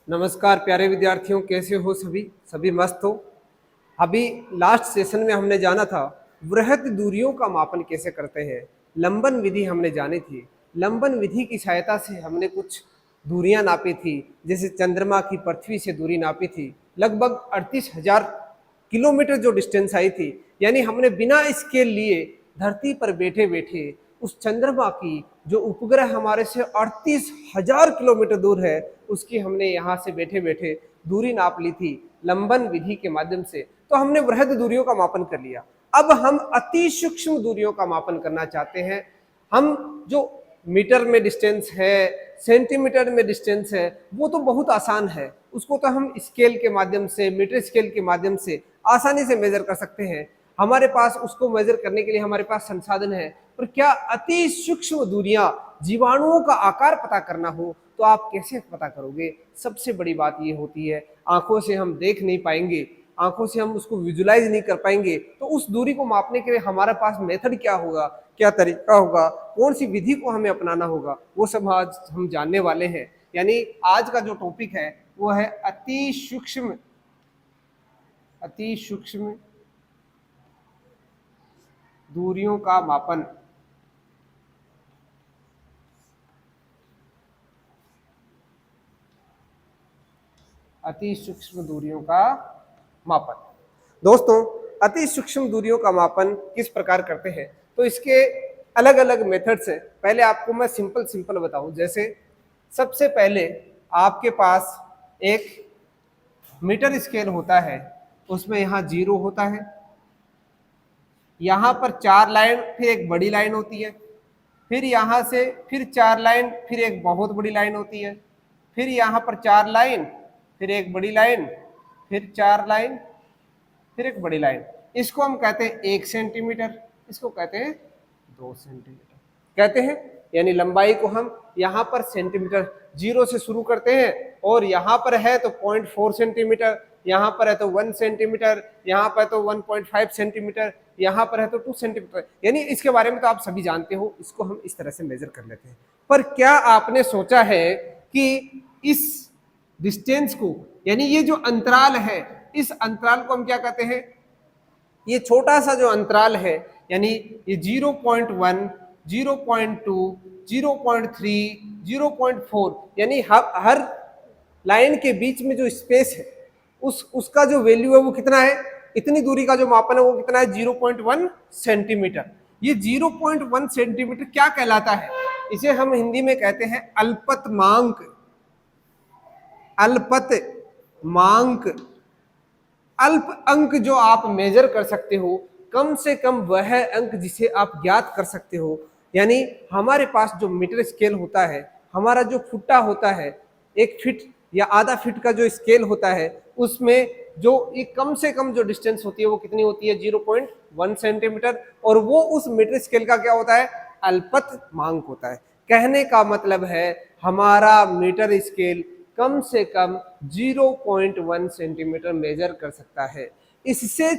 नमस्कार प्यारे विद्यार्थियों, कैसे हो सभी मस्त हो। अभी लास्ट सेशन में हमने जाना था वृहद दूरियों का मापन कैसे करते हैं। लंबन विधि हमने जानी थी। लंबन विधि की सहायता से हमने कुछ दूरियां नापी थी, जैसे चंद्रमा की पृथ्वी से दूरी नापी थी। लगभग 38,000 किलोमीटर जो डिस्टेंस आई थी, यानी हमने बिना स्केल लिए धरती पर बैठे बैठे उस चंद्रमा की जो उपग्रह हमारे से 38,000 किलोमीटर दूर है, उसकी हमने यहाँ से बैठे बैठे दूरी नाप ली थी लंबन विधि के माध्यम से। तो हमने वृहद दूरियों का मापन कर लिया। अब हम अति सूक्ष्म दूरियों का मापन करना चाहते हैं। हम जो मीटर में डिस्टेंस है, सेंटीमीटर में डिस्टेंस है, वो तो बहुत आसान है, उसको तो हम स्केल के माध्यम से, मीटर स्केल के माध्यम से आसानी से मेजर कर सकते हैं। हमारे पास उसको मेजर करने के लिए हमारे पास संसाधन है। पर क्या अति सूक्ष्म दूरियां, जीवाणुओं का आकार पता करना हो तो आप कैसे पता करोगे? सबसे बड़ी बात ये होती है, आंखों से हम देख नहीं पाएंगे, आंखों से हम उसको विजुलाइज नहीं कर पाएंगे, तो उस दूरी को मापने के लिए हमारे पास मेथड क्या होगा, क्या तरीका होगा, कौन सी विधि को हमें अपनाना होगा, वो सब आज हम जानने वाले हैं। यानी आज का जो टॉपिक है वो है अति सूक्ष्म दूरियों का मापन। अति सूक्ष्म दूरियों का मापन। दोस्तों, अति सूक्ष्म दूरियों का मापन किस प्रकार करते हैं, तो इसके अलग अलग मेथड्स हैं। पहले आपको मैं सिंपल बताऊं। जैसे सबसे पहले आपके पास एक मीटर स्केल होता है, उसमें यहाँ 0 होता है, यहाँ पर 4 लाइन, फिर एक बड़ी लाइन होती है, फिर यहाँ से फिर 4 लाइन, फिर एक बहुत बड़ी लाइन होती है, फिर यहाँ पर 4 लाइन, फिर एक बड़ी लाइन, फिर 4 लाइन, फिर एक बड़ी लाइन। इसको हम कहते हैं 1 सेंटीमीटर, इसको कहते हैं 2 सेंटीमीटर कहते हैं। यानी लंबाई को हम यहाँ पर सेंटीमीटर 0 से शुरू करते हैं, और यहाँ पर है तो 0.4 सेंटीमीटर, यहाँ पर है तो 1 सेंटीमीटर, यहाँ पर है तो 1.5 सेंटीमीटर, यहाँ पर है तो 2 सेंटीमीटर। यानी इसके बारे में तो आप सभी जानते हो, इसको हम इस तरह से मेजर कर लेते हैं। पर क्या आपने सोचा है कि इस डिस्टेंस को, यानी ये जो अंतराल है, इस अंतराल को हम क्या कहते हैं? ये छोटा सा जो अंतराल है, यानी ये 0.1, 0.2, 0.3, 0.4, यानी हर लाइन के बीच में जो स्पेस है उसका जो वैल्यू है वो कितना है? इतनी दूरी का जो मापन है वो कितना है? 0.1 सेंटीमीटर। ये 0.1 सेंटीमीटर क्या कहलाता है? इसे हम हिंदी में कहते हैं अल्पतमांक। अल्पतमांक, अल्प अंक जो आप मेजर कर सकते हो, कम से कम वह अंक जिसे आप ज्ञात कर सकते हो। यानी हमारे पास जो मीटर स्केल होता है, हमारा जो फुट्टा होता है, 1 फीट या आधा फीट का जो स्केल होता है, उसमें जो एक कम से कम जो डिस्टेंस होती है वो कितनी होती है? 0.1 सेंटीमीटर। और वो उस मीटर स्केल का क्या होता है? अल्पतमांक होता है। कहने का मतलब है हमारा मीटर स्केल कम से कम 0.1 सेंटीमीटर मेजर कर सकता है। इससे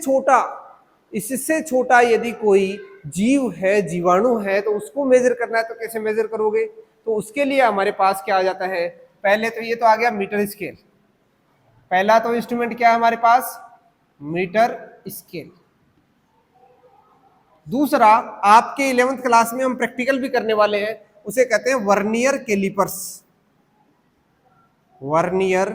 छोटा यदि कोई जीव है, जीवाणु है, तो उसको मेजर करना है तो कैसे मेजर करोगे? तो उसके लिए हमारे पास क्या आ जाता है? पहले तो ये तो आ गया मीटर स्केल। पहला तो इंस्ट्रूमेंट क्या है हमारे पास? Metre scale. दूसरा, आपके 11th क्लास में हम प्रैक्टिकल भी करने वाले हैं, उसे कहते हैं वर्नियर कैलिपर्स। वर्नियर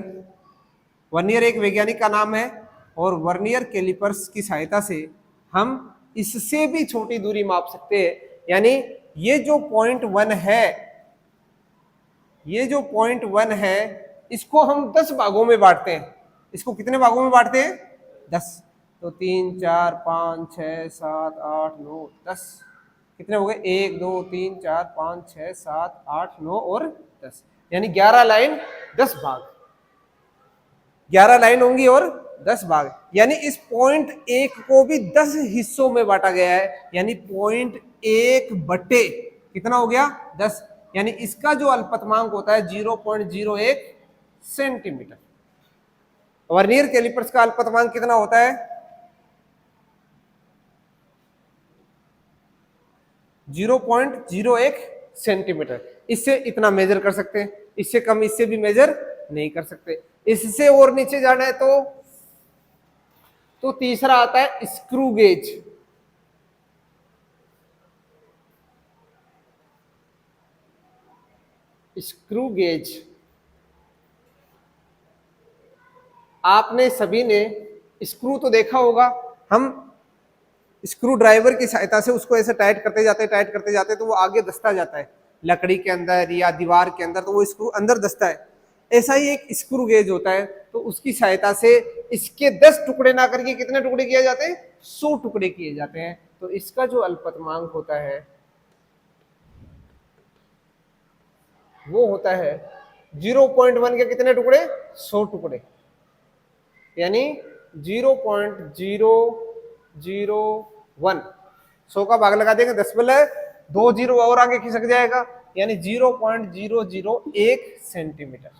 एक वैज्ञानिक का नाम है, और वर्नियर कैलिपर्स की सहायता से हम इससे भी छोटी दूरी माप सकते हैं। यानी ये जो 0.1 है, ये जो 0.1 है, इसको हम 10 भागों में बांटते हैं। इसको कितने भागों में बांटते हैं? 10। तो 3, 4, 5, 6, 7, 8, 9, 10। कितने हो गए? 1, 2, 3, 4, 5, 6, 7, 8, 9 और 10। यानी 11 लाइन 10 भाग, 11 लाइन होंगी और 10 भाग। यानी इस 0.1 को भी 10 हिस्सों में बांटा गया है। यानी 0.1 बटे कितना हो गया? 10। यानी इसका जो अल्पतमांक होता है 0.01 सेंटीमीटर। वर्नियर कैलिपर्स का अल्पतमांक कितना होता है? 0.01 सेंटीमीटर। इससे इतना मेजर कर सकते हैं, इससे कम इससे भी मेजर नहीं कर सकते। इससे और नीचे जाना है तो तीसरा आता है स्क्रू गेज। स्क्रू गेज आपने सभी ने स्क्रू तो देखा होगा, हम स्क्रू ड्राइवर की सहायता से उसको ऐसे टाइट करते जाते तो वो आगे धंसता जाता है लकड़ी के अंदर या दीवार के अंदर, तो वो स्क्रू अंदर धंसता है। ऐसा ही एक स्क्रू गेज होता है, तो उसकी सहायता से इसके 10 टुकड़े ना करके कितने टुकड़े किए जाते हैं, 100 टुकड़े किए जाते हैं। तो इसका जो अल्पतमांक होता है वो होता है 0.1 के कितने टुकड़े, 100 टुकड़े, यानी 0.001। 100 का भाग लगा देंगे 10 में 2 जीरो और आगे खिसक जाएगा, यानी 0.001 सेंटीमीटर।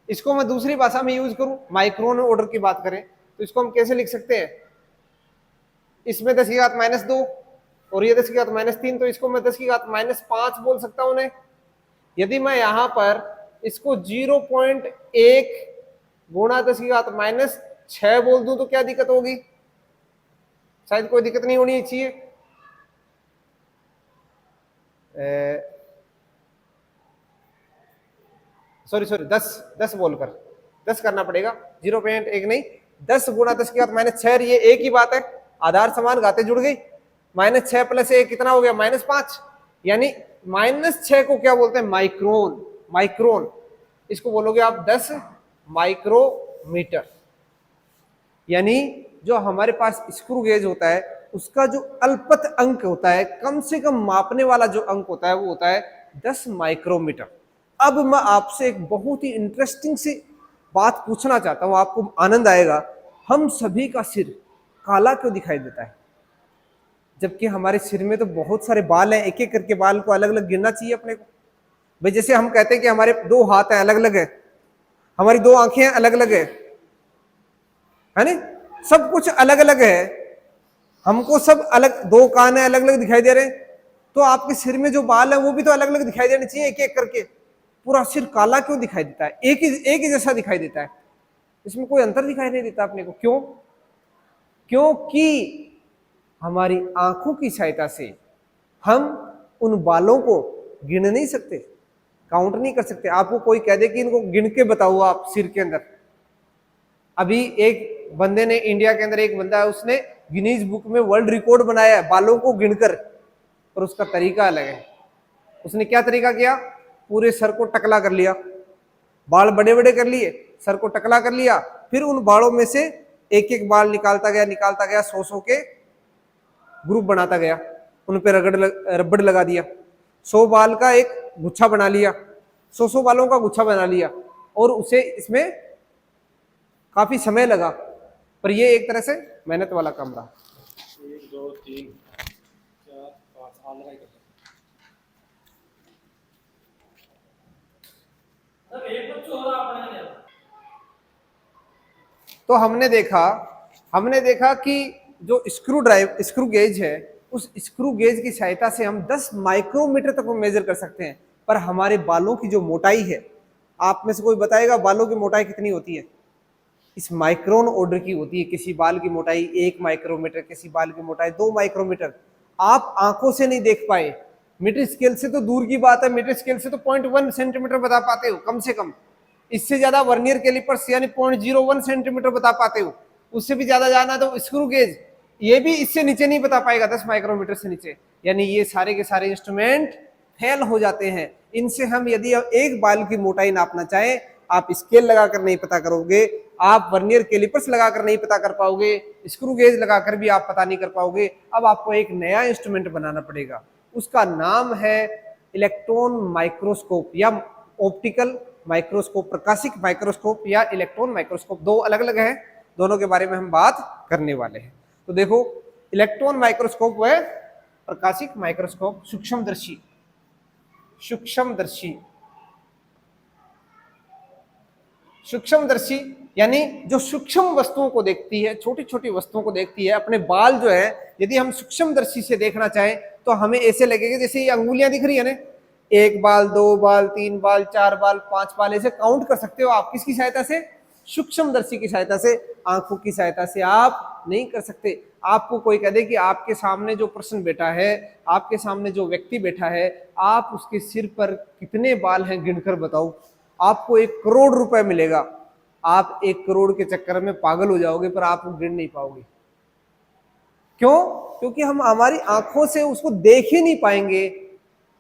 इसको मैं दूसरी भाषा में यूज करूं, माइक्रोन ऑर्डर की बात करें तो इसको हम कैसे लिख सकते हैं, इसमें 10 की घात -2 और ये 10 की घात -3, तो इसको मैं 10 की घात -5 बोल सकता हूं। यदि मैं यहां पर इसको 0.1 गुणा 10 की घात -6 बोल दूं तो क्या दिक्कत होगी, शायद कोई दिक्कत नहीं होनी चाहिए। सॉरी 10 बोलकर 10 करना पड़ेगा, 0.1 नहीं, 10 गुणा 10 की घात -6, ये एक ही बात है, आधार समान घातें जुड़ गई। -6 + 1 कितना हो गया, -5, यानी -6 को क्या बोलते हैं, माइक्रोन। माइक्रोन इसको बोलोगे आप 10 माइक्रोमीटर। यानी जो हमारे पास स्क्रू गेज होता है उसका जो अल्पत अंक होता है, कम से कम मापने वाला जो अंक होता है वो होता है 10 माइक्रोमीटर। अब मैं आपसे एक बहुत ही इंटरेस्टिंग सी बात पूछना चाहता हूं, आपको आनंद आएगा। हम सभी का सिर काला क्यों दिखाई देता है, जबकि हमारे सिर में तो बहुत सारे बाल हैं, एक एक करके बाल को अलग अलग गिनना चाहिए अपने को। भाई जैसे हम कहते हैं कि हमारे 2 हाथ हैं अलग अलग है, हमारी 2 आंखें हैं अलग अलग है ना, सब कुछ अलग अलग है, हमको सब अलग, 2 कान है अलग अलग दिखाई दे रहे हैं, तो आपके सिर में जो बाल है वो भी तो अलग अलग दिखाई देने चाहिए एक एक करके। पूरा सिर काला क्यों दिखाई देता है, एक ही जैसा दिखाई देता है, इसमें कोई अंतर दिखाई नहीं देता अपने को। क्यों, क्योंकि हमारी आंखों की सहायता से हम उन बालों को गिन नहीं सकते, काउंट नहीं कर सकते। आपको कोई कह दे कि इनको गिन के बताओ आप सिर के अंदर, अभी एक बंदे ने, इंडिया के अंदर एक बंदा है, उसने गिनीज बुक में वर्ल्ड रिकॉर्ड बनाया है बालों को गिनकर, और उसका तरीका अलग है। उसने क्या तरीका किया, पूरे सर को टकला कर लिया, बाल बड़े बड़े कर लिए, सर को टकला कर लिया, फिर उन बालों में से एक एक बाल निकालता गया 100 के ग्रुप बनाता गया, उन पे रबड़ लगा दिया, 100 बाल का एक गुच्छा बना लिया, 100 बालों का गुच्छा बना लिया, और उसे इसमें काफी समय लगा, पर ये एक तरह से मेहनत वाला काम रहा। 1 2 3 4 5 लगाई कर सर, एक बच्चों हो रहा अपने। तो हमने देखा कि जो स्क्रू गेज है, उस स्क्रू गेज की सहायता से हम 10 माइक्रोमीटर तक को मेजर कर सकते हैं। पर हमारे बालों की जो मोटाई है, आप में से कोई बताएगा बालों की मोटाई कितनी होती है, इस माइक्रोन ऑर्डर की होती है। किसी बाल की मोटाई 1 माइक्रोमीटर, किसी बाल की मोटाई 2 माइक्रोमीटर। आप आंखों से नहीं देख पाए, मीटर स्केल से तो दूर की बात है, मीटर स्केल से तो 0.1 सेंटीमीटर बता पाते हो कम से कम, इससे ज्यादा वर्नियर कैलिपर्स यानी 0.01 सेंटीमीटर बता पाते हो, उससे भी ज्यादा जाना तो स्क्रू गेज ये भी इससे नीचे नहीं बता पाएगा, 10 माइक्रोमीटर से नीचे। यानी ये सारे के सारे इंस्ट्रूमेंट फेल हो जाते हैं। इनसे हम यदि एक बाल की मोटाई नापना चाहें, आप स्केल लगाकर नहीं पता करोगे, आप वर्नियर कैलिपर्स लगाकर नहीं पता कर पाओगे, स्क्रू गेज लगाकर भी आप पता नहीं कर पाओगे। अब आपको एक नया इंस्ट्रूमेंट बनाना पड़ेगा, उसका नाम है इलेक्ट्रॉन माइक्रोस्कोप या ऑप्टिकल माइक्रोस्कोप, प्रकाशिक माइक्रोस्कोप या इलेक्ट्रॉन माइक्रोस्कोप। 2 अलग अलग हैं, दोनों के बारे में हम बात करने वाले हैं। तो देखो, इलेक्ट्रॉन माइक्रोस्कोप व प्रकाशिक माइक्रोस्कोप, सूक्ष्मदर्शी। सूक्ष्मदर्शी यानी जो सूक्ष्म वस्तुओं को देखती है, छोटी छोटी वस्तुओं को देखती है। अपने बाल जो है, यदि हम सूक्ष्मदर्शी से देखना चाहें तो हमें ऐसे लगेगा जैसे ये अंगुलियां दिख रही है ना, 1 बाल, 2 बाल, 3 बाल, 4 बाल, 5 बाल, ऐसे काउंट कर सकते हो आप। किसकी सहायता से? सूक्ष्मदर्शी की सहायता से। आंखों की सहायता से आप नहीं कर सकते। आपको कोई कह दे कि आपके सामने जो पर्सन बैठा है, आपके सामने जो व्यक्ति बैठा है, आप उसके सिर पर कितने बाल हैं गिनकर बताओ, आपको 1 करोड़ रुपए मिलेगा। आप 1 करोड़ के चक्कर में पागल हो जाओगे, पर आप गिन नहीं पाओगे। क्यों? क्योंकि हम हमारी आंखों से उसको देख ही नहीं पाएंगे।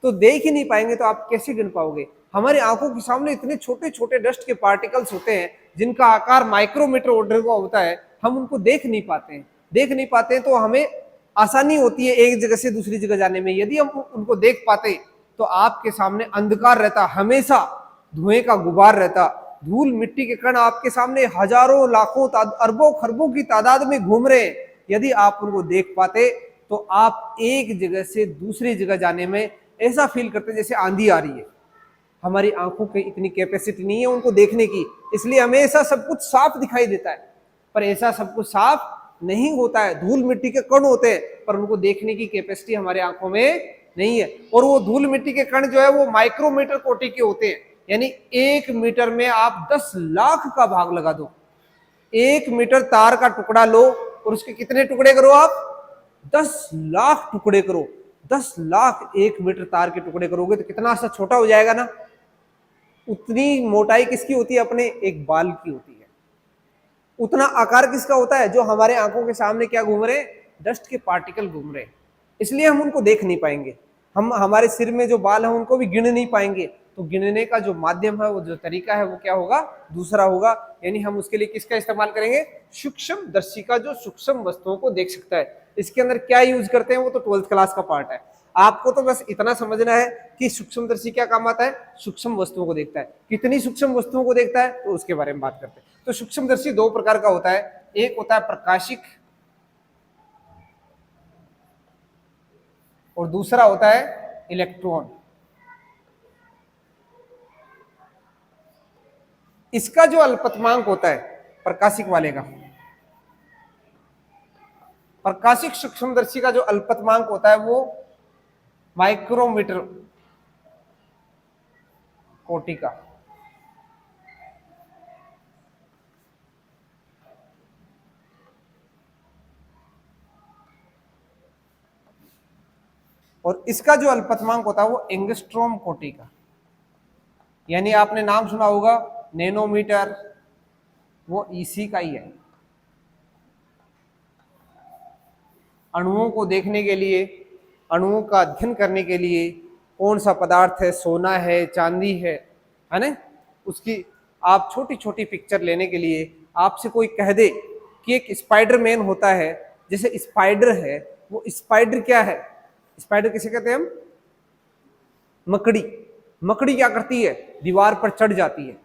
तो देख ही नहीं पाएंगे तो आप कैसे गिन पाओगे? हमारी आंखों के सामने इतने छोटे छोटे डस्ट के पार्टिकल्स होते हैं जिनका आकार माइक्रोमीटर ऑर्डर का होता है, हम उनको देख नहीं पाते हैं। देख नहीं पाते हैं तो हमें आसानी होती है एक जगह से दूसरी जगह जाने में। यदि हम उनको देख पाते तो आपके सामने अंधकार रहता, हमेशा धुएं का गुबार रहता, धूल मिट्टी के कण आपके सामने हजारों लाखों अरबों खरबों की तादाद में घूम रहे हैं। यदि आप उनको देख पाते तो आप एक जगह से दूसरी जगह जाने में ऐसा फील करते जैसे आंधी आ रही है। हमारी आंखों की इतनी कैपेसिटी नहीं है उनको देखने की, इसलिए हमेशा सब कुछ साफ दिखाई देता है, पर ऐसा सब कुछ साफ नहीं होता है। धूल मिट्टी के कण होते हैं, पर उनको देखने की कैपेसिटी हमारे आंखों में नहीं है। और वो धूल मिट्टी के कण जो है वो माइक्रोमीटर कोटि के होते हैं, यानी 1 मीटर में आप 10 लाख का भाग लगा दो। 1 मीटर तार का टुकड़ा लो और उसके कितने टुकड़े करो आप? 10 लाख टुकड़े करो। 10 लाख 1 मीटर तार के टुकड़े करोगे तो कितना सा छोटा हो जाएगा ना। उतनी मोटाई किसकी होती है? अपने एक बाल की होती है। उतना आकार किसका होता है? जो हमारे आंखों के सामने क्या घूम रहे हैं? डस्ट के पार्टिकल घूम रहे हैं, इसलिए हम उनको देख नहीं पाएंगे। हम हमारे सिर में जो बाल है उनको भी गिन नहीं पाएंगे। तो गिनने का जो माध्यम है, वो जो तरीका है, वो क्या होगा? दूसरा होगा। यानी हम उसके लिए किसका इस्तेमाल करेंगे? सूक्ष्मदर्शी का, जो सूक्ष्म वस्तुओं को देख सकता है। इसके अंदर क्या यूज करते हैं वो तो 12th क्लास का पार्ट है। आपको तो बस इतना समझना है कि सूक्ष्मदर्शी क्या काम आता है? सूक्ष्म वस्तुओं को देखता है। कितनी सूक्ष्म वस्तुओं को देखता है तो उसके बारे में बात करते हैं। तो सूक्ष्मदर्शी 2 प्रकार का होता है। एक होता है प्रकाशिक और दूसरा होता है इलेक्ट्रॉन। इसका जो अल्पतमांक होता है प्रकाशिक वाले का, प्रकाशिक सूक्ष्मदर्शी का जो अल्पतमांक होता है वो माइक्रोमीटर कोटि का। और इसका जो अल्पतमांक होता है वो एंगस्ट्रॉम कोटि का। यानी आपने नाम सुना होगा नैनोमीटर, वो इसी का ही है। अणुओं को देखने के लिए, अणुओं का अध्ययन करने के लिए, कौन सा पदार्थ है, सोना है, चांदी है ना, उसकी आप छोटी छोटी पिक्चर लेने के लिए आपसे कोई कह दे कि एक स्पाइडरमैन होता है, जैसे स्पाइडर है, वो स्पाइडर क्या है? स्पाइडर किसे कहते हैं हम? मकड़ी। मकड़ी क्या करती है? दीवार पर चढ़ जाती है।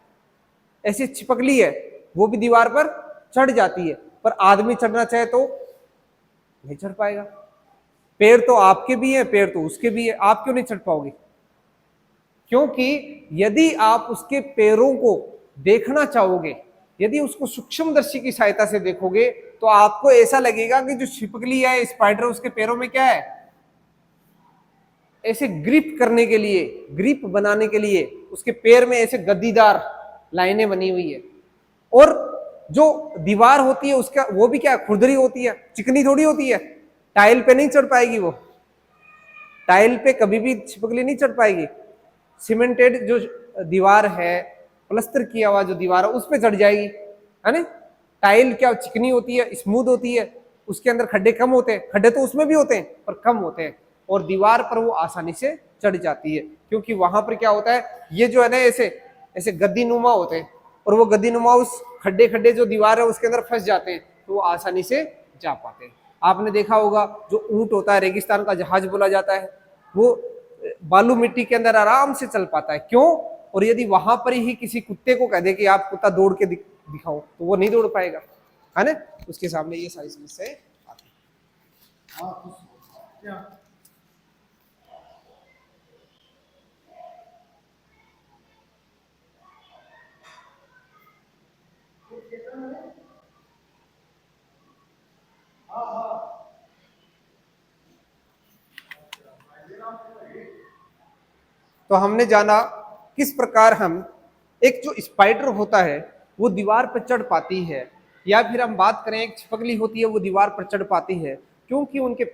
ऐसी छिपकली है, वो भी दीवार पर चढ़ जाती है, पर आदमी चढ़ना चाहे तो नहीं चढ़ पाएगा। पैर तो आपके भी है, पैर तो उसके भी है, आप क्यों नहीं चढ़ पाओगे? क्योंकि यदि आप उसके पैरों को देखना चाहोगे, यदि उसको सूक्ष्मदर्शी की सहायता से देखोगे, तो आपको ऐसा लगेगा कि जो छिपकली है, स्पाइडर, उसके पैरों में क्या है? ऐसे ग्रिप करने के लिए, ग्रिप बनाने के लिए उसके पैर में ऐसे गद्दीदार लाइनें बनी हुई है। और जो दीवार होती है उसका, वो भी क्या खुरदरी होती है, चिकनी थोड़ी होती है। टाइल पे नहीं चढ़ पाएगी वो, टाइल पे कभी भी छिपकली नहीं चढ़ पाएगी। सीमेंटेड जो दीवार है, प्लस्तर किया हुआ जो दीवार है, उस पर चढ़ जाएगी, है ना। टाइल क्या चिकनी होती है, स्मूथ होती है, उसके अंदर खड्डे कम होते हैं। खड्डे तो उसमें भी होते हैं पर कम होते हैं, और दीवार पर वो आसानी से चढ़ जाती है, क्योंकि वहां पर क्या होता है, ये जो है ना ऐसे ऐसे गद्दी नुमा होते हैं, और वो गद्दी नुमा उस खड्डे खड्डे जो दीवार है उसके अंदर फंस जाते हैं, तो वो आसानी से जा पाते हैं। आपने देखा होगा जो ऊंट होता है, रेगिस्तान का जहाज बोला जाता है, वो बालू मिट्टी के अंदर आराम से चल पाता है। क्यों? और यदि वहां पर ही किसी कुत्ते को कह दे कि आप कुत्ता दौड़ के दिखाओ, तो वो नहीं दौड़ पाएगा, है ना। उसके सामने ये सारी समस्याएं आती हैं। हाँ कुछ क्या तो हमने जाना किस प्रकार हम एक जो स्पाइडर होता है वो दीवार पर चढ़ पाती है, या फिर हम बात करें एक छिपकली होती है वो दीवार पर चढ़ पाती है, क्योंकि उनके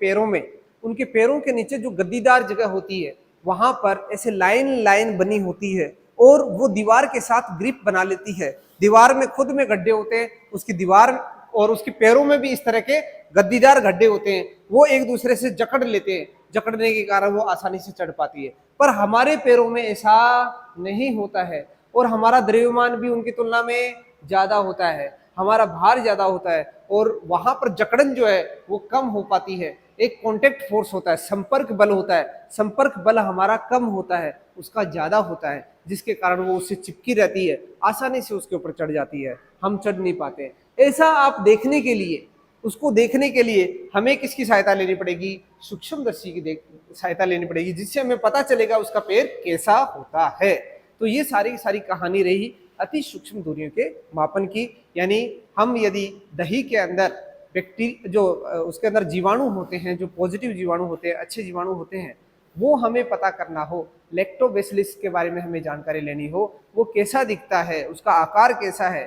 पैरों के नीचे जो गद्दीदार जगह होती है वहां पर ऐसे लाइन लाइन बनी होती है और वो दीवार के साथ ग्रिप बना लेती है। दीवार में खुद में गड्ढे होते हैं, उसकी दीवार और उसके पैरों में भी इस तरह के गद्दीदार गड्ढे होते हैं, वो एक दूसरे से जकड़ लेते हैं, जकड़ने के कारण वो आसानी से चढ़ पाती है। पर हमारे पैरों में ऐसा नहीं होता है और हमारा द्रव्यमान भी उनकी तुलना में ज्यादा होता है, हमारा भार ज्यादा होता है और वहां पर जकड़न जो है वो कम हो पाती है। एक कॉन्टेक्ट फोर्स होता है, संपर्क बल होता है, संपर्क बल हमारा कम होता है, उसका ज्यादा होता है, जिसके कारण वो उससे चिपकी रहती है, आसानी से उसके ऊपर चढ़ जाती है, हम चढ़ नहीं पाते। ऐसा आप देखने के लिए, उसको देखने के लिए हमें किसकी सहायता लेनी पड़ेगी? सूक्ष्मदर्शी की सहायता लेनी पड़ेगी, जिससे हमें पता चलेगा उसका पैर कैसा होता है। तो ये सारी की सारी कहानी रही अति सूक्ष्म दूरियों के मापन की। यानी हम यदि दही के अंदर बैक्टीरिया जो उसके अंदर जीवाणु होते हैं, जो पॉजिटिव जीवाणु होते हैं, अच्छे जीवाणु होते हैं, वो हमें पता करना हो, लैक्टोबैसिलस के बारे में हमें जानकारी लेनी हो, वो कैसा दिखता है, उसका आकार कैसा है,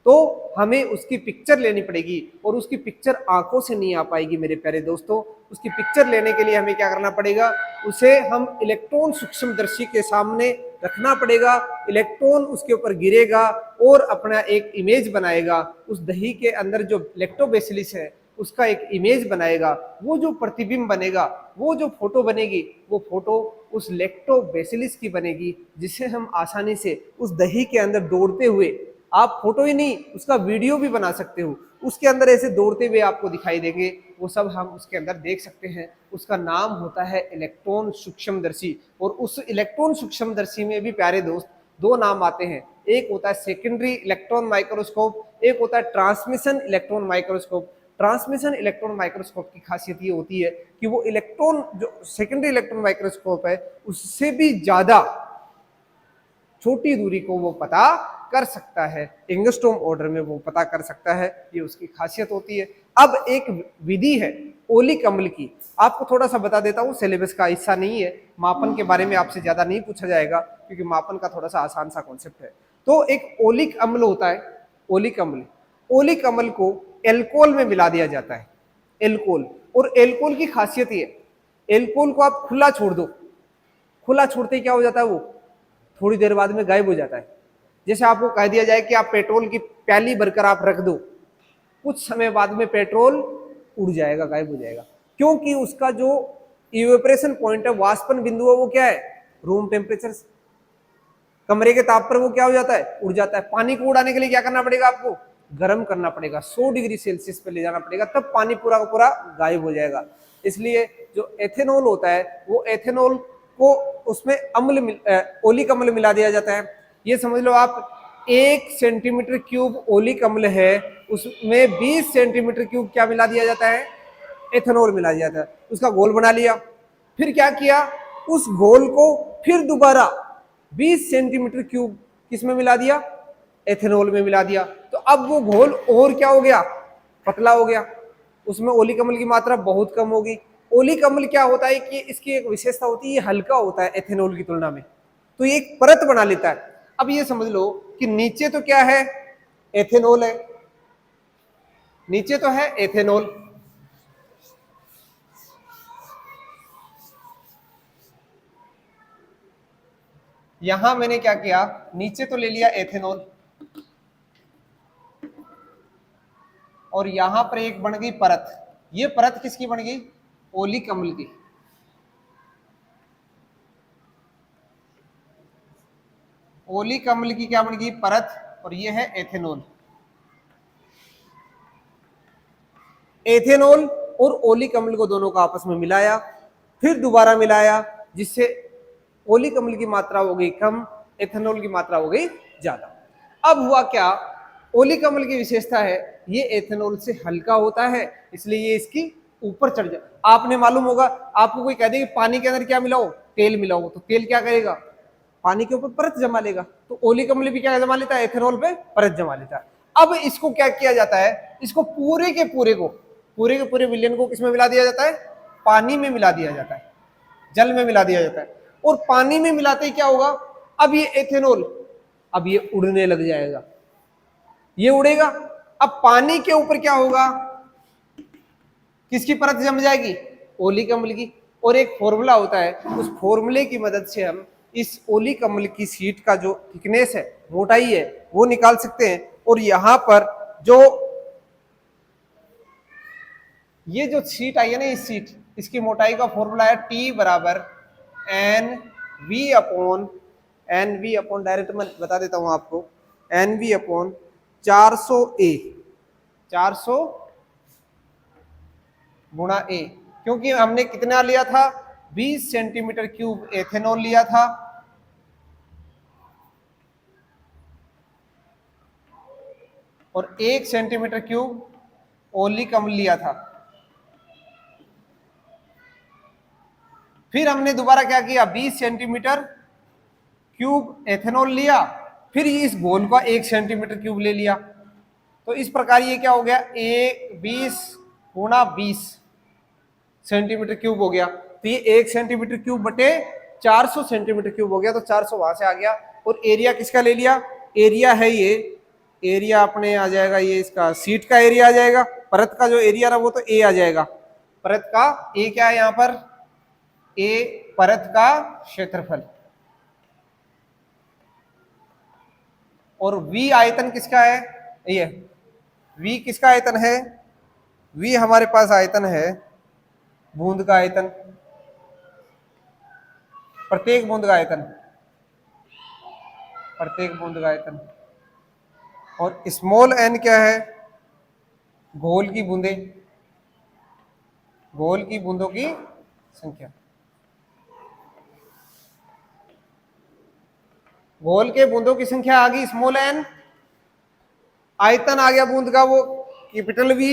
तो हमें उसकी पिक्चर लेनी पड़ेगी और उसकी पिक्चर आंखों से नहीं आ पाएगी मेरे प्यारे दोस्तों। उसकी पिक्चर लेने के लिए हमें क्या करना पड़ेगा? उसे हम इलेक्ट्रॉन सूक्ष्मदर्शी के सामने रखना पड़ेगा, इलेक्ट्रॉन उसके ऊपर गिरेगा और अपना एक इमेज बनाएगा। उस दही के अंदर जो लैक्टोबैसिलस है उसका एक इमेज बनाएगा, वो जो प्रतिबिंब बनेगा, वो जो फोटो बनेगी, वो फोटो उस लैक्टोबैसिलस की बनेगी, जिसे हम आसानी से उस दही के अंदर दौड़ते हुए, आप फोटो ही नहीं उसका वीडियो भी बना सकते हो, उसके अंदर ऐसे दौड़ते हुए आपको दिखाई देंगे, वो सब हम उसके अंदर देख सकते हैं। उसका नाम होता है इलेक्ट्रॉन सूक्ष्मदर्शी। और उस इलेक्ट्रॉन सूक्ष्मदर्शी में भी प्यारे दोस्त दो नाम आते हैं, एक होता है सेकेंडरी इलेक्ट्रॉन माइक्रोस्कोप, एक होता है transmission electron microscope. Transmission electron microscope की खासियत ये होती है कि वो इलेक्ट्रॉन जो सेकेंडरी इलेक्ट्रॉन माइक्रोस्कोप है उससे भी ज्यादा छोटी दूरी को वो पता कर सकता है, एंगस्ट्रॉम ऑर्डर में वो पता कर सकता है, ये उसकी खासियत होती है। अब एक विधि है ओलिक अम्ल की, आपको थोड़ा सा बता देता हूँ, सिलेबस का हिस्सा नहीं है, मापन के बारे में आपसे ज्यादा नहीं पूछा जाएगा क्योंकि मापन का थोड़ा सा आसान सा कॉन्सेप्ट है। तो एक ओलिक अम्ल होता है, ओलिक अम्ल, ओलिक अम्ल को एल्कोहल में मिला दिया जाता है, एल्कोहल। और एल्कोहल की खासियत ये, एल्कोहल को आप खुला छोड़ दो, खुला छोड़ते ही क्या हो जाता है, वो थोड़ी देर बाद में गायब हो जाता है। जैसे आपको कह दिया जाए कि आप पेट्रोल की प्याली भरकर आप रख दो, कुछ समय बाद में पेट्रोल उड़ जाएगा, गायब हो जाएगा, क्योंकि उसका जो इवेपोरेशन पॉइंट है, वाष्पन बिंदु है, वो क्या है? रूम टेम्परेचर, कमरे के ताप पर वो क्या हो जाता है? उड़ जाता है। पानी को उड़ाने के लिए क्या करना पड़ेगा? आपको गर्म करना पड़ेगा, 100 डिग्री सेल्सियस पे ले जाना पड़ेगा, तब पानी पूरा का पूरा गायब हो जाएगा। इसलिए जो एथेनॉल होता है वो एथेनॉल को उसमें अम्ल ओलिक अम्ल मिला दिया जाता है। ये समझ लो आप 1 सेंटीमीटर क्यूब ओलिक अम्ल है, उसमें 20 सेंटीमीटर क्यूब क्या मिला दिया जाता है? एथेनॉल मिला दिया जाता है। उसका घोल बना लिया, फिर क्या किया? उस घोल को फिर दोबारा 20 सेंटीमीटर क्यूब किसमें मिला दिया? एथेनॉल में मिला दिया। तो अब वो घोल और क्या हो गया? पतला हो गया, उसमें ओलिक अम्ल की मात्रा बहुत कम होगी। ओलिक अम्ल क्या होता है कि इसकी एक विशेषता होती है, ये हल्का होता है एथेनॉल की तुलना में, तो ये एक परत बना लेता है। अब ये समझ लो कि नीचे तो क्या है? एथेनॉल है, नीचे तो है एथेनॉल, यहां मैंने क्या किया? नीचे तो ले लिया एथेनॉल और यहां पर एक बन गई परत। ये परत किसकी बन गई? ओलिक अम्ल की। ओलिक अम्ल की क्या बन गई? परत। और ये है एथेनॉल। एथेनॉल और ओलिक अम्ल को दोनों को आपस में मिलाया, फिर दोबारा मिलाया, जिससे ओलिक अम्ल की मात्रा हो गई कम, एथेनॉल की मात्रा हो गई ज्यादा। अब हुआ क्या? ओलिक अम्ल की विशेषता है ये एथेनॉल से हल्का होता है, इसलिए ये इसकी ऊपर चढ़ जाए। आपने मालूम होगा, आपको कोई कह दे कि पानी के अंदर क्या मिलाओ? तेल मिलाओ, तो तेल क्या करेगा? पानी के ऊपर परत जमा लेगा। तो ओलिक अम्ल भी क्या जमा लेता है? एथेनॉल पे परत जमा लेता है। अब इसको क्या किया जाता है? इसको पूरे के पूरे विलयन को किसमें मिला दिया जाता है? पानी में मिला दिया जाता है, जल में मिला दिया जाता है। और पानी में मिलाते ही क्या होगा, अब ये एथेनॉल, अब ये उड़ने लग जाएगा, ये उड़ेगा। अब पानी के ऊपर क्या होगा, किसकी परत जम जाएगी, ओलिक अम्ल की। और एक फॉर्मूला होता है, उस फॉर्मूले की मदद से हम इस ओलिक अम्ल की शीट का जो थिकनेस है, मोटाई है, वो निकाल सकते हैं। और यहां पर जो ये जो शीट आई है ना, इस शीट, इसकी मोटाई का फॉर्मूला है T बराबर NV अपॉन डायरेक्ट मैं बता देता हूं आपको, NV अपॉन 400A, 400 गुणा A, क्योंकि हमने कितना लिया था, 20 सेंटीमीटर क्यूब एथेनॉल लिया था, और 1 सेंटीमीटर क्यूब ओलिक अम्ल लिया था। फिर हमने दोबारा क्या किया, 20 सेंटीमीटर क्यूब एथेनॉल लिया, फिर इस घोल का 1 सेंटीमीटर क्यूब ले लिया। तो इस प्रकार ये क्या हो गया, 20 गुणा 20 सेंटीमीटर क्यूब हो गया। तो ये 1 सेंटीमीटर क्यूब बटे 400 सेंटीमीटर क्यूब हो गया। तो 400 वहां से आ गया। और एरिया किसका ले लिया, एरिया है ये, एरिया अपने आ जाएगा, ये इसका सीट का एरिया आ जाएगा, परत का जो एरिया रहा वो तो ए आ जाएगा। परत का ए क्या है यहां पर, ए परत का क्षेत्रफल, और V आयतन किसका है, ये V किसका आयतन है, V हमारे पास आयतन है बूंद का आयतन, प्रत्येक बूंद का आयतन, प्रत्येक बूंद का आयतन। और स्मॉल n क्या है, घोल की बूंदें, घोल की बूंदों की संख्या, घोल के बूंदों की संख्या आ गई स्मॉल n, आयतन आ गया बूंद का वो कैपिटल V,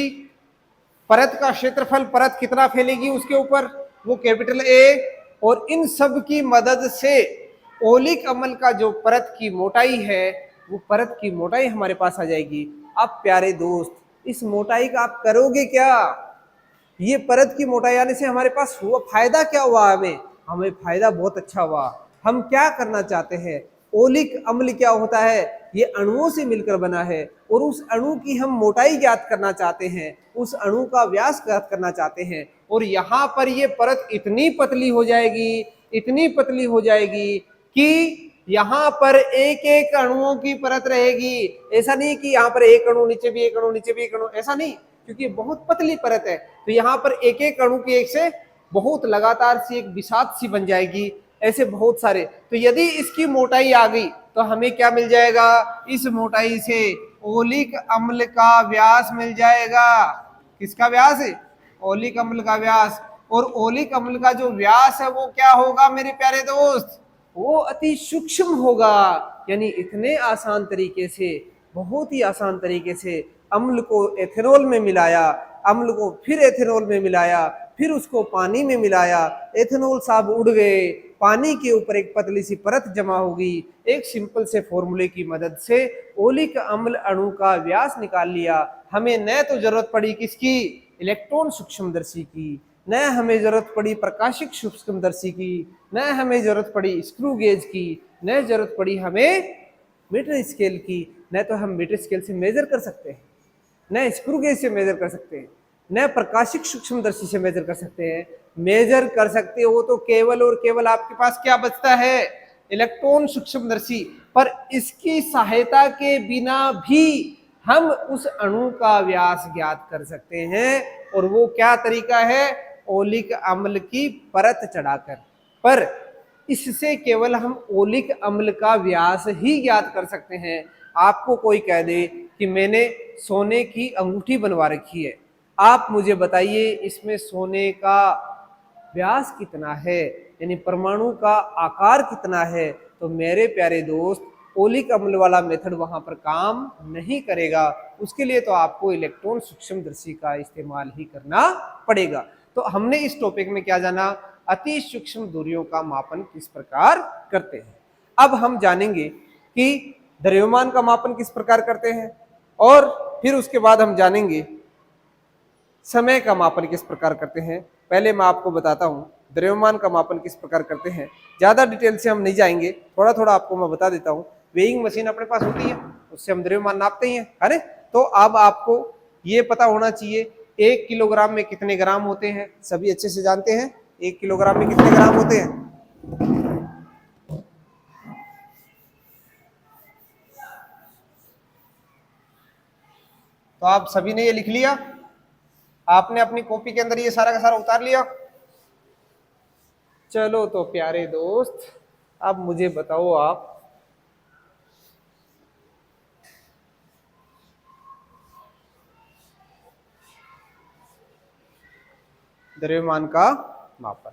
परत का क्षेत्रफल, परत कितना फैलेगी उसके ऊपर, वो कैपिटल A। और इन सब की मदद से ओलिक अम्ल का जो परत की मोटाई है, वो परत की मोटाई हमारे पास आ जाएगी। अब प्यारे दोस्त, इस मोटाई का आप करोगे क्या, ये परत की मोटाई आने से हमारे पास हुआ फायदा क्या हुआ, हमें फायदा बहुत अच्छा हुआ। हम क्या करना चाहते हैं, ओलिक अम्ल क्या होता है, ये अणुओं से मिलकर बना है, और उस अणु की हम मोटाई ज्ञात करना चाहते हैं, उस अणु का व्यास ज्ञात करना चाहते हैं। और यहाँ पर ये परत इतनी पतली हो जाएगी, इतनी पतली हो जाएगी कि यहाँ पर एक एक अणुओं की परत रहेगी। ऐसा नहीं कि यहाँ पर एक अणु नीचे भी एक अणु नीचे भी एक अणु, ऐसा नहीं, क्योंकि बहुत पतली परत है। तो यहाँ पर एक एक अणु की एक से बहुत लगातार सी एक बिसात सी बन जाएगी, ऐसे बहुत सारे। तो यदि इसकी मोटाई आ गई तो हमें क्या मिल जाएगा, इस मोटाई से ओलिक अम्ल का व्यास मिल जाएगा। किसका व्यास है, ओलिक अम्ल का व्यास। और ओलिक अम्ल का जो व्यास है वो क्या होगा मेरे प्यारे दोस्त, वो अति सूक्ष्म होगा। यानी इतने आसान तरीके से, बहुत ही आसान तरीके से अम्ल को एथेनॉल में मिलाया, अम्ल को फिर एथेनॉल में मिलाया, फिर उसको पानी में मिलाया, एथेनॉल साहब उड़ गए, पानी के ऊपर एक पतली सी परत जमा होगी। एक सिंपल से फॉर्मूले की मदद से ओलिक अम्ल अणु का व्यास निकाल लिया। हमें न तो जरूरत पड़ी किसकी, इलेक्ट्रॉन सूक्ष्मदर्शी की, न हमें जरूरत पड़ी प्रकाशिक सूक्ष्मदर्शी की, न हमें जरूरत पड़ी स्क्रू गेज की, न जरूरत पड़ी हमें मीटर स्केल की। न तो हम मीटर स्केल से मेजर कर सकते हैं, न स्क्रू गेज से मेजर कर सकते हैं, न प्रकाशिक सूक्ष्मदर्शी से मेजर कर सकते हैं। मेजर कर सकते हो तो केवल और केवल आपके पास क्या बचता है, इलेक्ट्रॉन सूक्ष्मदर्शी। पर इसकी सहायता के बिना भी हम उस अणु का व्यास ज्ञात कर सकते हैं। और वो क्या तरीका है, ओलिक अम्ल की परत चढ़ाकर। पर इससे केवल हम ओलिक अम्ल का व्यास ही ज्ञात कर सकते हैं। आपको कोई कह दे कि मैंने सोने की अंगूठी बनवा रखी है, आप मुझे बताइए इसमें सोने का व्यास कितना है, यानी परमाणु का आकार कितना है, तो मेरे प्यारे दोस्त ओलिक अम्ल वाला मेथड वहां पर काम नहीं करेगा। उसके लिए तो आपको इलेक्ट्रॉन सूक्ष्मदर्शी का इस्तेमाल ही करना पड़ेगा। तो हमने इस टॉपिक में क्या जाना, अति सूक्ष्म दूरियों का मापन किस प्रकार करते हैं। अब हम जानेंगे कि द्रव्यमान का मापन किस प्रकार करते हैं, और फिर उसके बाद हम जानेंगे समय का मापन किस प्रकार करते हैं। पहले मैं आपको बताता हूं द्रव्यमान का मापन किस प्रकार करते हैं। ज्यादा डिटेल से हम नहीं जाएंगे, थोड़ा थोड़ा आपको मैं बता देता हूँ। वेइंग मशीन अपने पास होती है, उससे हम द्रव्यमान नापते ही हैं, है ना। तो अब आपको ये पता होना चाहिए 1 किलोग्राम में कितने ग्राम होते हैं, सभी अच्छे से जानते हैं 1 किलोग्राम में कितने ग्राम होते हैं। तो आप सभी ने ये लिख लिया, आपने अपनी कॉपी के अंदर ये सारा का सारा उतार लिया। चलो तो प्यारे दोस्त, अब मुझे बताओ आप द्रव्यमान का मापन।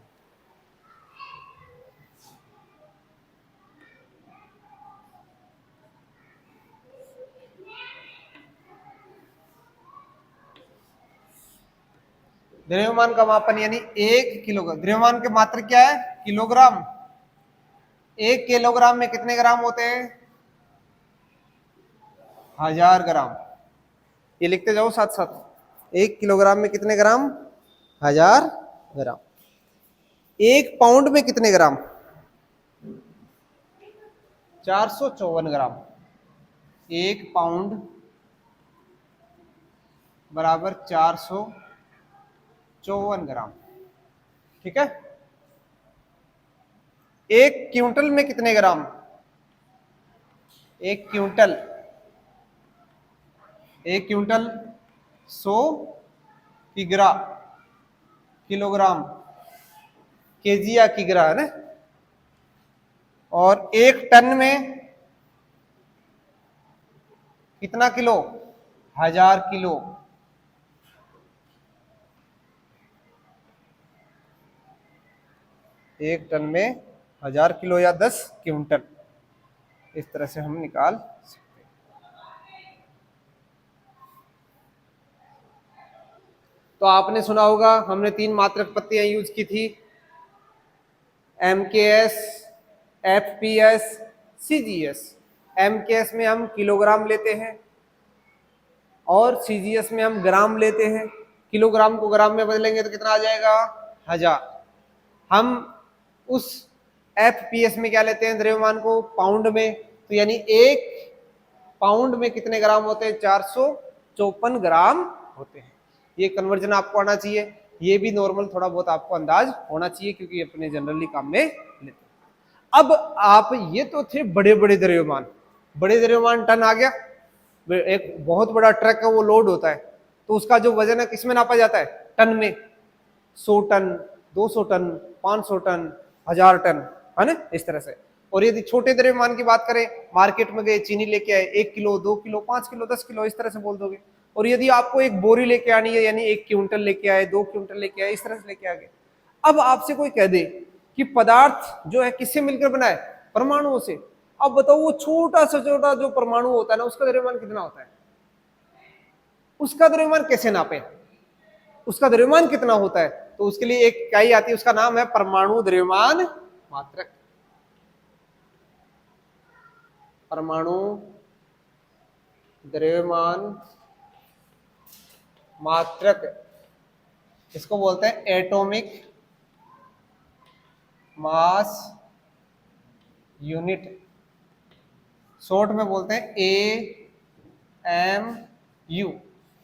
द्रव्यमान का मापन यानी 1 किलोग्राम, द्रव्यमान के मात्रक क्या है, किलोग्राम। 1 किलोग्राम में कितने ग्राम होते हैं, 1000 ग्राम। ये लिखते जाओ साथ साथ, 1 किलोग्राम में कितने ग्राम, 1000 ग्राम। 1 पाउंड में कितने ग्राम, 454 ग्राम। 1 पाउंड बराबर 454 ग्राम, ठीक है। 1 क्विंटल में कितने ग्राम, 1 क्विंटल, 1 क्विंटल 100 किग्रा, किलोग्राम, केजी या किग्रा, है ना। और 1 टन में कितना किलो, 1000 किलो। एक टन में 1000 किलो या 10 क्विंटल, इस तरह से हम निकाल सकते हैं। तो आपने सुना होगा, हमने 3 मात्रक पत्तियां यूज की थी, MKS, FPS, CGS। MKS में हम किलोग्राम लेते हैं और CGS में हम ग्राम लेते हैं। किलोग्राम को ग्राम में बदलेंगे तो कितना आ जाएगा, 1000। हम उस FPS में क्या लेते हैं, द्रव्यमान को पाउंड में, तो यानी 1 पाउंड में कितने ग्राम होते हैं, 454 ग्राम होते हैं। ये कन्वर्जन आपको आना चाहिए, ये भी नॉर्मल थोड़ा बहुत आपको अंदाज होना चाहिए, क्योंकि अपने जनरली काम में लेते हैं। अब आप, ये तो थे बड़े बड़े द्रव्यमान, बड़े द्रव्यमान टन आ गया। एक बहुत बड़ा ट्रक है, वो लोड होता है, तो उसका जो वजन है किसमें नापा जाता है, टन में। 100 टन, 200 टन, 500 टन, 1000 टन, है ना, इस तरह से। और यदि छोटे द्रव्यमान की बात करें, मार्केट में गए, चीनी लेके आए, 1 किलो, 2 किलो, 5 किलो, 10 किलो, इस तरह से बोल दोगे। और यदि आपको एक बोरी लेके आनी है, यानी 1 क्विंटल लेके आए, 2 क्विंटल लेके आए, इस तरह से लेके आ गए। अब आपसे कोई कह दे कि पदार्थ जो है किससे मिलकर बना है, परमाणुओं से। अब बताओ, वो छोटा से छोटा जो परमाणु होता है ना, उसका द्रव्यमान कितना होता है, उसका द्रव्यमान कैसे नापे, उसका द्रव्यमान कितना होता है। तो उसके लिए एक इकाई आती है, उसका नाम है परमाणु द्रव्यमान मात्रक। परमाणु द्रव्यमान मात्रक, इसको बोलते हैं एटॉमिक मास यूनिट, शॉर्ट में बोलते हैं AMU।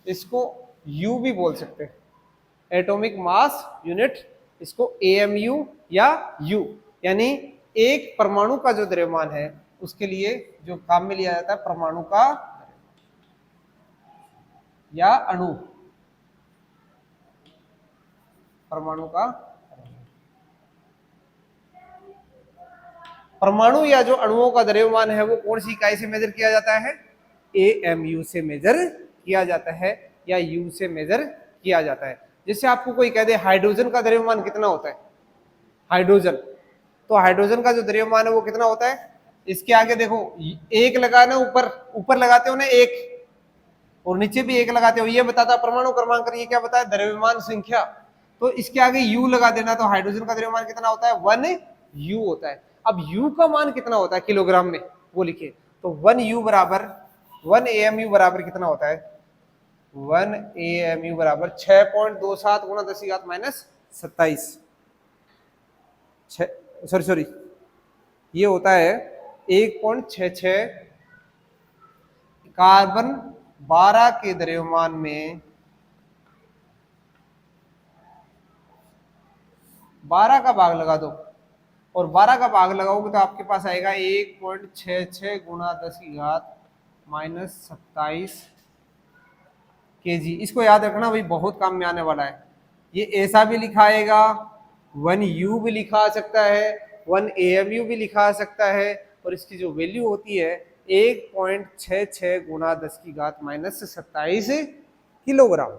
इसको U भी बोल सकते हैं, एटॉमिक मास यूनिट, इसको AMU या U, यानी एक परमाणु का जो द्रव्यमान है, उसके लिए जो काम में लिया जाता है परमाणु का या अणु, परमाणु का। परमाणु या जो अणुओं का द्रव्यमान है, वो कौन सी इकाई से मेजर किया जाता है, AMU से मेजर किया जाता है, या U से मेजर किया जाता है। जैसे आपको कोई कह दे हाइड्रोजन का द्रव्यमान कितना होता है, हाइड्रोजन, तो हाइड्रोजन का जो द्रव्यमान है वो कितना होता है, इसके आगे देखो, एक लगाना, ऊपर ऊपर लगाते हो ना एक, और नीचे भी एक लगाते हो, ये बताता परमाणु क्रमांक, ये क्या बताया, द्रव्यमान संख्या। तो इसके आगे U लगा देना, तो हाइड्रोजन का द्रव्यमान कितना होता है, 1U होता है। अब U का मान कितना होता है किलोग्राम में, वो लिखिए। तो 1U बराबर, 1 AMU बराबर कितना होता है, 1 AMU बराबर 6.27 × 10⁻⁻27। सॉरी ये होता है 1.66 कार्बन 12 के द्रव्यमान में 12 का भाग लगा दो, और 12 का भाग लगाओगे तो आपके पास आएगा 1.66 गुणा 10 की घात -27 kg। इसको याद रखना भाई, बहुत काम में आने वाला है। ये ऐसा भी लिखाएगा, 1U भी लिखा सकता है, 1 AMU भी लिखा सकता है, और इसकी जो वैल्यू होती है 1.66 गुणा 10 की घात -27 किलोग्राम।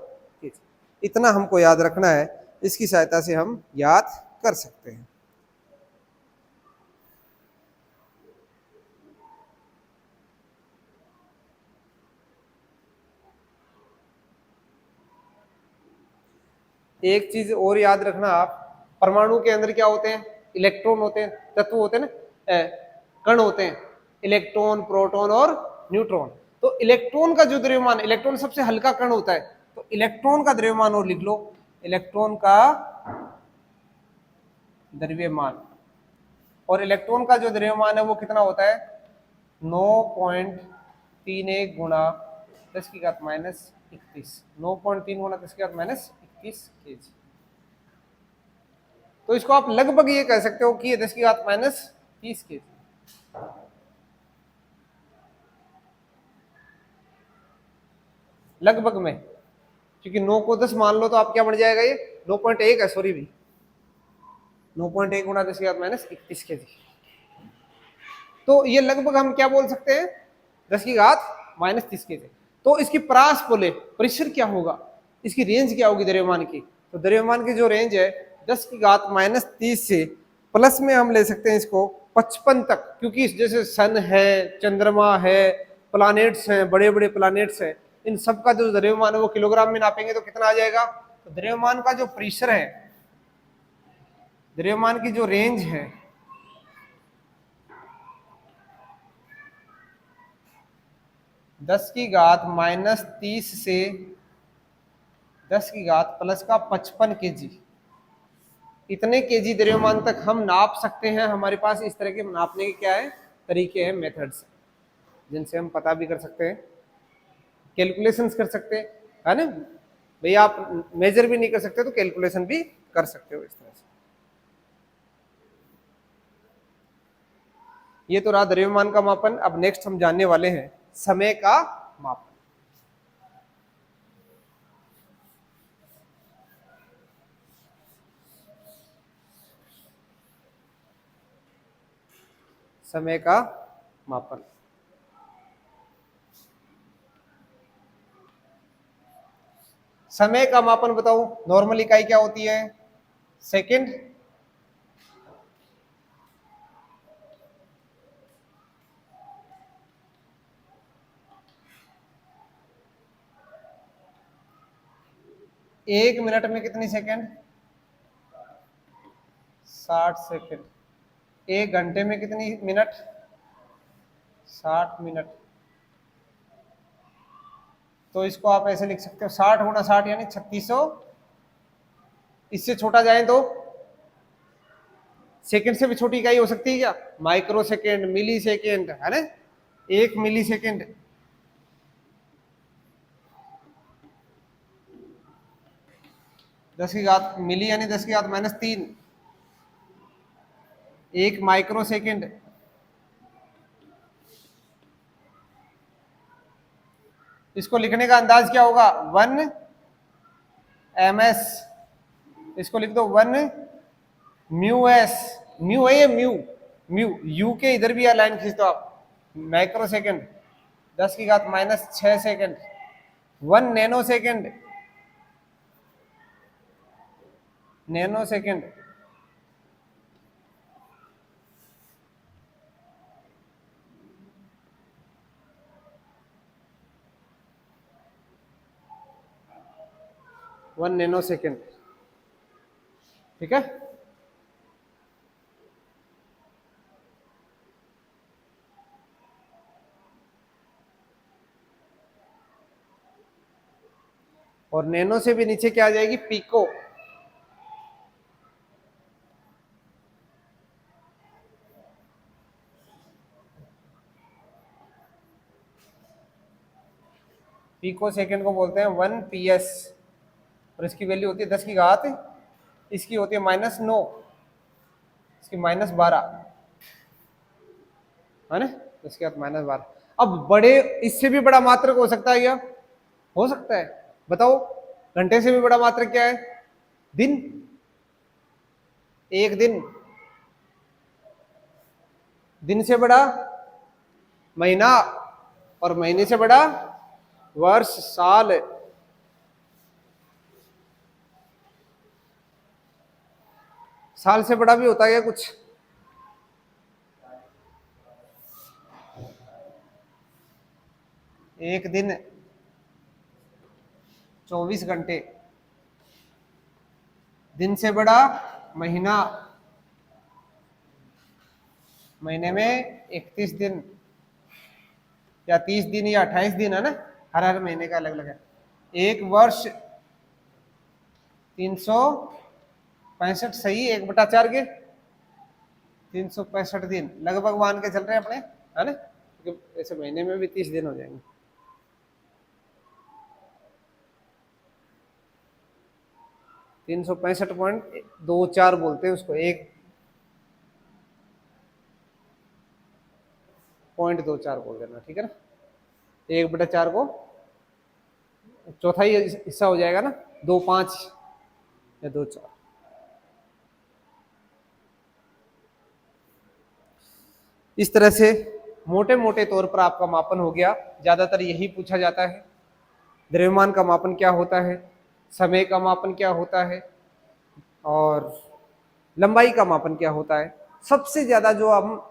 इतना हमको याद रखना है, इसकी सहायता से हम याद कर सकते हैं। एक चीज और याद रखना आप, परमाणु के अंदर क्या होते हैं? इलेक्ट्रॉन होते हैं, तत्व होते हैं ना, कण होते हैं, इलेक्ट्रॉन, प्रोटॉन और न्यूट्रॉन। तो इलेक्ट्रॉन का जो द्रव्यमान, इलेक्ट्रॉन सबसे हल्का कण होता है, तो इलेक्ट्रॉन का द्रव्यमान और लिख लो, इलेक्ट्रॉन का द्रव्यमान, और इलेक्ट्रॉन का जो द्रव्यमान है वो कितना होता है? 9.31 गुणा 10 की घात -31, 9.3 गुणा 10 की घात -21 kg। तो इसको आप लगभग ये कह सकते हो कि ये 10 की घात -30 kg। लगभग में, क्योंकि 9 को 10 मान लो तो आप क्या बन जाएगा, ये 9.1 है, सॉरी भी 9.1 गुणा 10 की घात -31 kg। तो ये लगभग हम क्या बोल सकते हैं, 10 की घात -30 kg। तो इसकी परास बोले प्रेशर क्या होगा, इसकी रेंज क्या होगी द्रव्यमान की? तो द्रव्यमान की जो रेंज है 10 की घात -30 से प्लस में हम ले सकते हैं इसको 55 तक, क्योंकि जैसे सन है, चंद्रमा है, प्लानेट्स हैं, बड़े बड़े प्लानेट्स हैं, इन सब का जो द्रव्यमान है वो किलोग्राम में नापेंगे तो कितना आ जाएगा? तो द्रव्यमान का जो प्रेशर है, द्रव्यमान की जो रेंज है, दस की घात -30 से 10 की घात प्लस का 55 kg, इतने केजी द्रव्यमान तक हम नाप सकते हैं। हमारे पास इस तरह के नापने के क्या है, तरीके हैं, मेथड्स, जिनसे हम पता भी कर सकते हैं, कैलकुलेशंस कर सकते हैं, है ना भाई। आप मेजर भी नहीं कर सकते तो कैलकुलेशन भी कर सकते हो इस तरह से। ये तो रहा द्रव्यमान का मापन। अब नेक्स्ट हम जानने वाले हैं समय का मापन। समय का मापन, समय का मापन बताओ, नॉर्मल इकाई क्या होती है? सेकंड। एक मिनट में कितनी सेकंड? 60 सेकंड। एक घंटे में कितनी मिनट? 60 मिनट। तो इसको आप ऐसे लिख सकते हो, 60 गुणा 60 यानी 3600। इससे छोटा जाए तो सेकंड से भी छोटी इकाई हो सकती है क्या? माइक्रो सेकंड, मिली सेकंड, है ना, 1 मिली सेकंड। दस की घात मिली यानी 10 की घात -3, 1 माइक्रो सेकंड। इसको लिखने का अंदाज क्या होगा? 1 ms। इसको लिख दो 1 म्यू एस। म्यू है ये, म्यू, म्यू यू के इधर भी लाइन खींच दो आप, माइक्रो सेकंड। 10 की घात -6 second. 1 nano second, nano second. One nano second, ठीक है। और नैनो से भी नीचे क्या आ जाएगी? पिको। पिको सेकंड को बोलते हैं 1 PS, और इसकी वैल्यू होती है 10 की घात, इसकी होती है -9, इसकी -12 है ना, इसके बाद -12। अब बड़े इससे भी बड़ा मात्रक हो सकता है क्या? हो सकता है। बताओ, घंटे से भी बड़ा मात्रक क्या है? दिन। एक दिन। दिन से बड़ा महीना, और महीने से बड़ा वर्ष, साल। साल से बड़ा भी होता है क्या कुछ? एक दिन 24 घंटे। दिन से बड़ा महीना, महीने में 31 दिन या 30 दिन या 28 दिन है ना, हर महीने का अलग अलग है। एक वर्ष 365, सही, 1/4 के 365 दिन लगभग मान के चल रहे हैं अपने, है ना, क्योंकि ऐसे महीने में भी 30 दिन हो जाएंगे। 365.24 बोलते हैं उसको, 1.24 बोल देना, ठीक है ना। 1/4 को चौथाई हिस्सा हो जाएगा ना, 2/5 या 2/4। इस तरह से मोटे मोटे तौर पर आपका मापन हो गया। ज्यादातर यही पूछा जाता है, द्रव्यमान का मापन क्या होता है, समय का मापन क्या होता है, और लंबाई का मापन क्या होता है। सबसे ज्यादा जो हम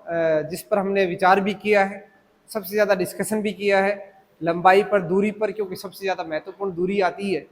जिस पर हमने विचार भी किया है, सबसे ज्यादा डिस्कशन भी किया है, लंबाई पर, दूरी पर, क्योंकि सबसे ज्यादा महत्वपूर्ण दूरी आती है।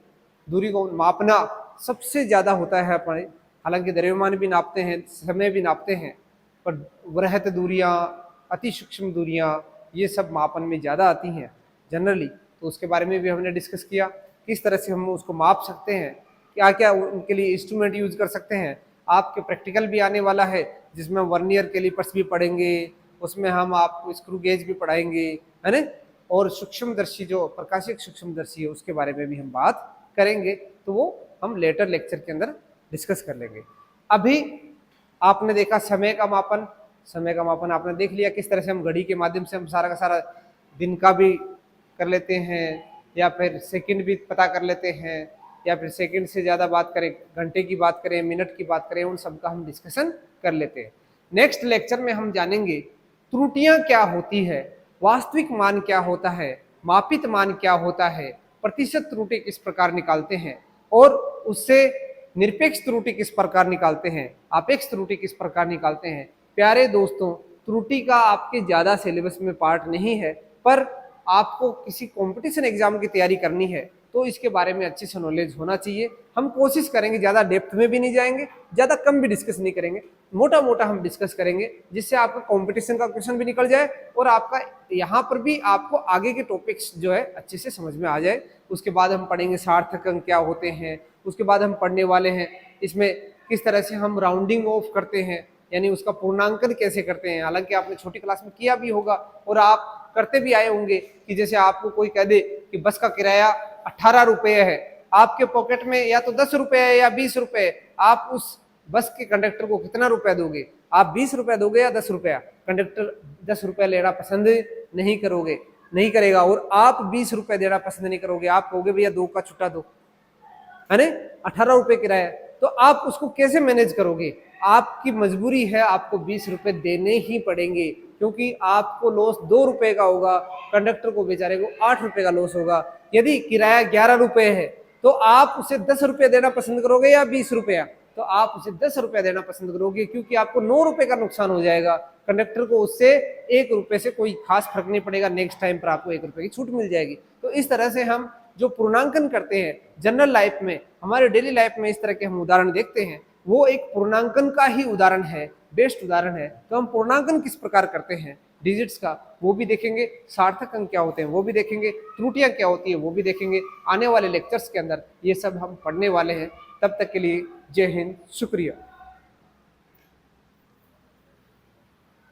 दूरी को मापना सबसे ज्यादा होता है अपने, हालांकि द्रव्यमान भी नापते हैं, समय भी नापते हैं, पर वृहत दूरियां, अति सूक्ष्म दूरियां, ये सब मापन में ज्यादा आती हैं जनरली। तो उसके बारे में भी हमने डिस्कस किया, किस तरह से हम उसको माप सकते हैं, क्या क्या उनके लिए इंस्ट्रूमेंट यूज कर सकते हैं। आपके प्रैक्टिकल भी आने वाला है, जिसमें वर्नियर कैलिपर्स भी पढ़ेंगे, उसमें हम आपको स्क्रू गेज भी पढ़ाएंगे, है ना, और सूक्ष्मदर्शी, जो प्रकाशिक सूक्ष्मदर्शी है, उसके बारे में भी हम बात करेंगे। तो वो हम लेटर लेक्चर के अंदर डिस्कस कर लेंगे। अभी आपने देखा समय का मापन। समय का मापन आपने देख लिया, किस तरह से हम घड़ी के माध्यम से हम सारा का सारा दिन का भी कर लेते हैं, या फिर सेकंड भी पता कर लेते हैं, या फिर सेकंड से ज़्यादा बात करें, घंटे की बात करें, मिनट की बात करें, उन सब का हम डिस्कशन कर लेते हैं। नेक्स्ट लेक्चर में हम जानेंगे त्रुटियां क्या होती है, वास्तविक मान क्या होता है, मापित मान क्या होता है, प्रतिशत त्रुटि किस प्रकार निकालते हैं, और उससे निरपेक्ष त्रुटि किस प्रकार निकालते हैं, सापेक्ष त्रुटि किस प्रकार निकालते हैं। प्यारे दोस्तों, त्रुटि का आपके ज्यादा सिलेबस में पार्ट नहीं है, पर आपको किसी कंपटीशन एग्जाम की तैयारी करनी है तो इसके बारे में अच्छे से नॉलेज होना चाहिए। हम कोशिश करेंगे, ज्यादा डेप्थ में भी नहीं जाएंगे, ज्यादा कम भी डिस्कस नहीं करेंगे, मोटा मोटा हम डिस्कस करेंगे, जिससे आपका कंपटीशन का क्वेश्चन भी निकल जाए और आपका यहाँ पर भी आपको आगे के टॉपिक्स जो है अच्छे से समझ में आ जाए। उसके बाद हम पढ़ेंगे सार्थक अंक क्या होते हैं, उसके बाद हम पढ़ने वाले हैं इसमें किस तरह से हम राउंडिंग ऑफ करते हैं, यानी उसका पूर्णांकन कैसे करते हैं। हालांकि आपने छोटी क्लास में किया भी होगा और आप करते भी आए होंगे कि जैसे आपको कोई कह दे कि बस का किराया 18 रुपये है, आपके पॉकेट में या तो 10 रुपये है या 20 रुपये, आप उस बस के कंडक्टर को कितना रुपया दोगे? आप 20 रुपया दोगे या 10 रुपया? कंडक्टर 10 रुपया लेना पसंद नहीं करोगे, नहीं करेगा, और आप 20 रुपये देना पसंद नहीं करोगे, आप कहोगे भैया 2 का छुट्टा दो, है ना, 18 रुपये किराया। तो आप उसको कैसे मैनेज करोगे? आपकी मजबूरी है, आपको 20 रुपये देने ही पड़ेंगे, क्योंकि आपको लॉस 2 रुपये का होगा, कंडक्टर को बेचारे को 8 रुपये का लॉस होगा। यदि किराया 11 रुपये है तो आप उसे 10 रुपये देना पसंद करोगे या 20 रुपया? तो आप उसे 10 रुपया देना पसंद करोगे, क्योंकि आपको 9 रुपये का नुकसान हो जाएगा, कंडक्टर को उससे 1 रुपये से कोई खास फर्क नहीं पड़ेगा, नेक्स्ट टाइम पर आपको 1 रुपये की छूट मिल जाएगी। तो इस तरह से हम जो पूर्णांकन करते हैं जनरल लाइफ में, हमारे डेली लाइफ में इस तरह के हम उदाहरण देखते हैं, वो एक पूर्णांकन का ही उदाहरण है, बेस्ट उदाहरण है। तो हम पूर्णांकन किस प्रकार करते हैं डिजिट्स का, वो भी देखेंगे, सार्थक अंक क्या होते हैं वो भी देखेंगे, त्रुटियां क्या होती है वो भी देखेंगे। आने वाले लेक्चर्स के अंदर ये सब हम पढ़ने वाले हैं। तब तक के लिए जय हिंद, शुक्रिया।